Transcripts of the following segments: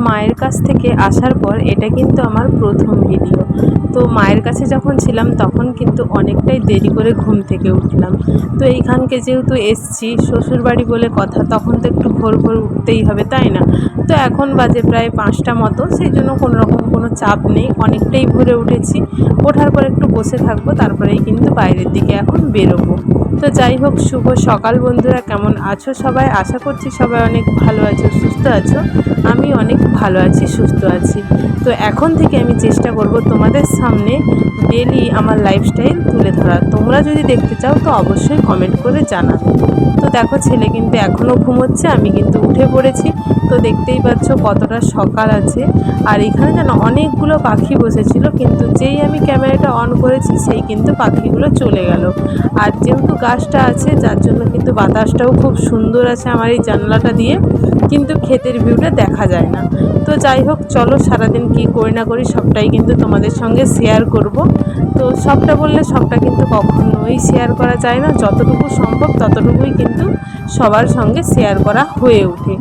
মায়ের কাছ থেকে আসার পর এটা কিন্তু আমার প্রথম ভিডিও। তো মায়ের কাছে যখন ছিলাম তখন কিন্তু অনেকটাই দেরি করে ঘুম থেকে উঠলাম। তো এইখানকে যেহেতু এসছি শ্বশুরবাড়ি বলে কথা, তখন তো একটু ভোর ভোর উঠতেই হবে, তাই না? তো এখন বাজে প্রায় 5টা মতো, সেই জন্য কোনোরকম কোনো চাপ নেই, অনেকটাই ভোরে উঠেছি। ওঠার পর একটু বসে থাকবো, তারপরেই কিন্তু বাইরের দিকে এখন বেরোবো। তো যাই হোক, শুভ সকাল বন্ধুরা, কেমন আছো সবাই? আশা করছি সবাই অনেক ভালো আছো, সুস্থ আছো। আমি অনেক ভালো আছি, সুস্থ আছি। তো এখন থেকে আমি চেষ্টা করব তোমাদের সামনে ডেলি আমার লাইফস্টাইল তুলে ধরা। তোমরা যদি দেখতে চাও তো অবশ্যই কমেন্ট করে জানাবে। তো দেখো, ছেলে কিন্তু এখনও ঘুমোচ্ছে, আমি কিন্তু উঠে পড়েছি। তো দেখতেই পাচ্ছ কতটা সকাল আছে। আর এখানে যেন অনেকগুলো পাখি বসেছিল, কিন্তু যেই আমি ক্যামেরাটা অন করেছি সেই কিন্তু পাখিগুলো চলে গেল। আর যেহেতু গাছটা আছে, যার জন্য কিন্তু বাতাসটাও খুব সুন্দর আছে আমার এই জানলাটা দিয়ে, কিন্তু ক্ষেতের ভিউটা দেখা যায় না। তো যাই হোক, চলো সারাদিন কি করি না করি সবটাই কিন্তু তোমাদের সঙ্গে শেয়ার করব। তো সবটা বললে সবটা কিন্তু কখনোই শেয়ার করা যায় না, যতটুকু সম্ভব ততটুকুই কিন্তু সবার সঙ্গে শেয়ার করা হয়ে ওঠে।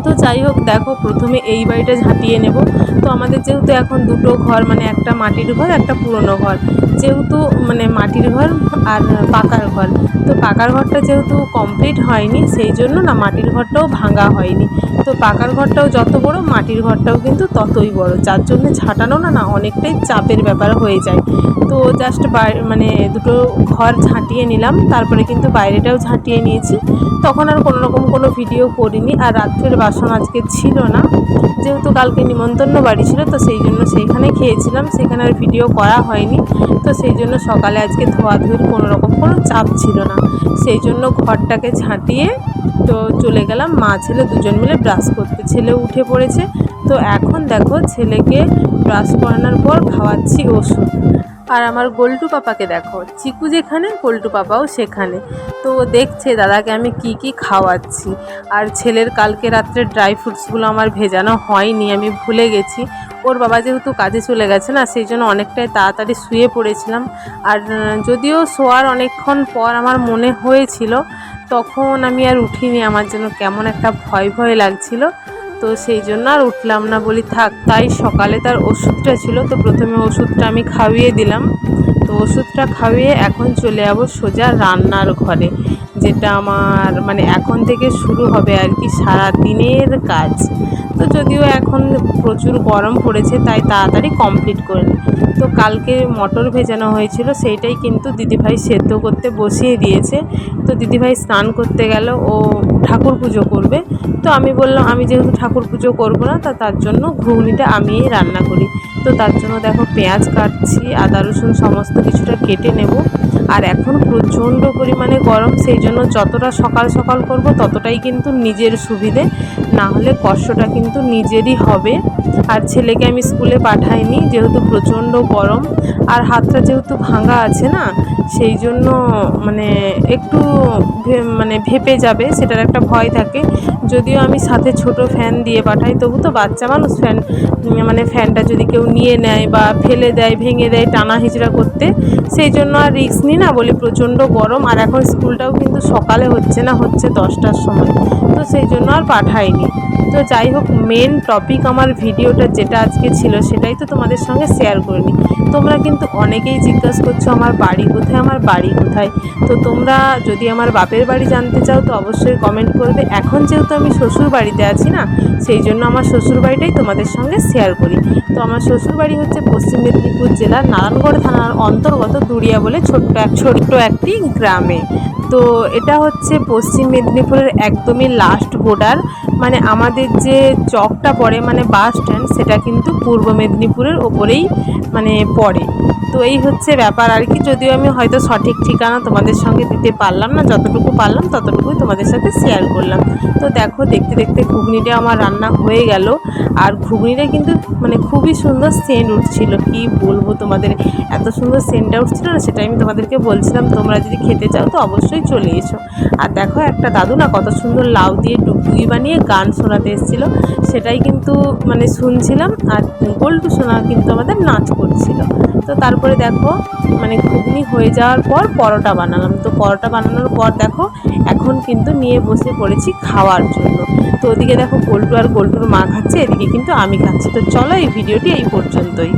তো যাই হোক, দেখো প্রথমে এই বাড়িটা ঝাঁটিয়ে নেব। তো আমাদের যেহেতু এখন দুটো ঘর, মানে একটা মাটির ঘর, একটা পুরনো ঘর। যেহেতু মানে মাটির ঘর আর পাকার ঘর, তো পাকার ঘরটা যেহেতু কমপ্লিট হয়নি, সেই জন্য না মাটির ঘরটাও ভাঙা হয়নি। তো পাকার ঘরটাও যত বড়, মাটির ঘরটাও কিন্তু ততই বড়, যার জন্য ঝাঁটানো না অনেকটাই চাপের ব্যাপার হয়ে যায়। তো জাস্ট মানে দুটো ঘর ঝাঁটিয়ে নিলাম, তারপরে কিন্তু বাইরেটাও ঝাঁটিয়ে নিয়েছি। তখন আর কোনোরকম কোনো ভিডিও করিনি। আর রাত্রের বাসন আজকে ছিল না, যেহেতু কালকে নিমন্ত্রণ বাড়ি ছিল, তো সেই জন্য সেইখানে খেয়েছিলাম, সেখানে আর ভিডিও করা হয়নি। তো সেই জন্য সকালে আজকে ধোয়াধুয়ির কোনোরকম কোনো চাপ ছিল না, সেই জন্য ঘরটাকে ঝাঁটিয়ে তো চলে গেলাম মা ছেলে দুজন মিলে ব্রাশ করতে। ছেলে উঠে পড়েছে। তো এখন দেখো, ছেলেকে ব্রাশ করানোর পর খাওয়াচ্ছি ওষুধ। আর আমার গোল্টু পাপাকে দেখো, চিকু যেখানে গোল্টু পাপাও সেখানে। তো দেখছে দাদাকে আমি কি কি খাওয়াচ্ছি। আর ছেলের কালকে রাত্রে ড্রাই ফ্রুটসগুলো আমার ভেজানো হয়নি, আমি ভুলে গেছি। ওর বাবা যেহেতু কাজে চলে গেছে না, সেই জন্য অনেকটাই তাড়াতাড়ি শুয়ে পড়েছিলাম। আর যদিও শোয়ার অনেকক্ষণ পর আমার মনে হয়েছিল, তখন আমি আর উঠিনি, আমার যেন কেমন একটা ভয় ভয় লাগছিল। তো সেই জন্য আর উঠলাম না, বলি থাক। তাই সকালে তার ওষুধটা ছিল, তো প্রথমে ওষুধটা আমি খাইয়ে দিলাম। তো ওষুধটা খাইয়ে এখন চলে যাবো সোজা রান্নার ঘরে, যেটা আমার মানে এখন থেকে শুরু হবে আর কি সারা দিনের কাজ। তো যদিও এখন প্রচুর গরম পড়েছে, তাই তাড়াতাড়ি কমপ্লিট করে নিই। তো কালকে মটর ভেজানো হয়েছিল, সেইটাই কিন্তু দিদিভাই সেদ্ধ করতে বসিয়ে দিয়েছে। তো দিদিভাই স্নান করতে গেল, ও ঠাকুর পুজো করবে। তো আমি বললাম আমি যেহেতু ঠাকুর পুজো করবো না, তার জন্য ঘুগনিটা আমিই রান্না করি। তো তার জন্য দেখো পেঁয়াজ কাটছি, আদা রসুন সমস্ত কিছুটা কেটে নেব। আর এখন প্রচণ্ড পরিমাণে গরম, সেই জন্য যতটা সকাল সকাল করব ততটাই কিন্তু নিজের সুবিধে, না হলে কষ্টটা কিন্তু নিজেরই হবে। আর ছেলেকে আমি স্কুলে পাঠাইনি, যেহেতু প্রচণ্ড গরম। আর হাতটা যেহেতু ভাঙা আছে না, সেই জন্য মানে একটু মানে ভেপে যাবে, সেটার একটা ভয় থাকে। যদিও আমি সাথে ছোট ফ্যান দিয়ে পাঠাই, তবু তো বাচ্চা মানুষ, মানে ফ্যানটা যদি কেউ নিয়ে নেয় বা ফেলে দেয়, ভেঙে দেয় টানা হিচড়া করতে, সেই জন্য আর রিস্ক নিই না, বলি প্রচণ্ড গরম। আর এখন স্কুলটাও কিন্তু সকালে হচ্ছে না, হচ্ছে 10টার সময়, তো সেই জন্য আর পাঠাইনি। তো যাই হোক, মেন টপিক আমার ভিডিওটা যেটা আজকে ছিল সেটাই তো তোমাদের সঙ্গে শেয়ার করে নিই। তোমরা কিন্তু অনেকেই জিজ্ঞাসা করছো আমার বাড়ি কোথায়, আমার বাড়ি কোথায়। তো তোমরা যদি আমার বাপের বাড়ি জানতে চাও তো অবশ্যই কমেন্ট করবে। এখন যেহেতু আমি শ্বশুর বাড়িতে আছি না, সেই জন্য আমার শ্বশুর বাড়িটাই তোমাদের সঙ্গে শেয়ার করি। তো আমার শ্বশুর বাড়ি হচ্ছে পশ্চিম মেদিনীপুর জেলার নারায়ণগড় থানার অন্তর্গত দুড়িয়া বলে ছোট্ট একটি গ্রামে। তো এটা হচ্ছে পশ্চিম মেদিনীপুরের একদমই লাস্ট বর্ডার, মানে আমাদের যে চকটা পড়ে মানে বাস স্ট্যান্ড, সেটা কিন্তু পূর্ব মেদিনীপুরের ওপরেই মানে পড়ে। তো এই হচ্ছে ব্যাপার আর কি। যদিও আমি হয়তো সঠিক ঠিকানা তোমাদের সঙ্গে দিতে পারলাম না, যতটুকু পারলাম ততটুকুই তোমাদের সাথে শেয়ার করলাম। তো দেখো, দেখতে দেখতে ঘুগনিটা আমার রান্না হয়ে গেল। আর ঘুগনিটা কিন্তু মানে খুবই সুন্দর সেন্ট উঠছিল, কি বলবো তোমাদের, এত সুন্দর সেন্টটা উঠছিল না, সেটা আমি তোমাদেরকে বলছিলাম। তোমরা যদি খেতে চাও তো অবশ্যই চলে এসো। আর দেখো একটা দাদু না কত সুন্দর লাউ দিয়ে ডুগডুগি বানিয়ে গান শোনাতে এসেছিলো, সেটাই কিন্তু মানে শুনছিলাম। আর গোল্টু সোনা কিন্তু আমাদের নাচ করছিল। তো তারপরে দেখো মানে ঘুগনি হয়ে যাওয়ার পর পরোটা বানালাম। তো পরোটা বানানোর পর দেখো এখন কিন্তু নিয়ে বসে পড়েছি খাওয়ার জন্য। তো ওদিকে দেখো গোল্টু আর গোল্টুর মা খাচ্ছে, এদিকে কিন্তু আমি খাচ্ছি। তো চলো এই ভিডিওটি এই পর্যন্তই।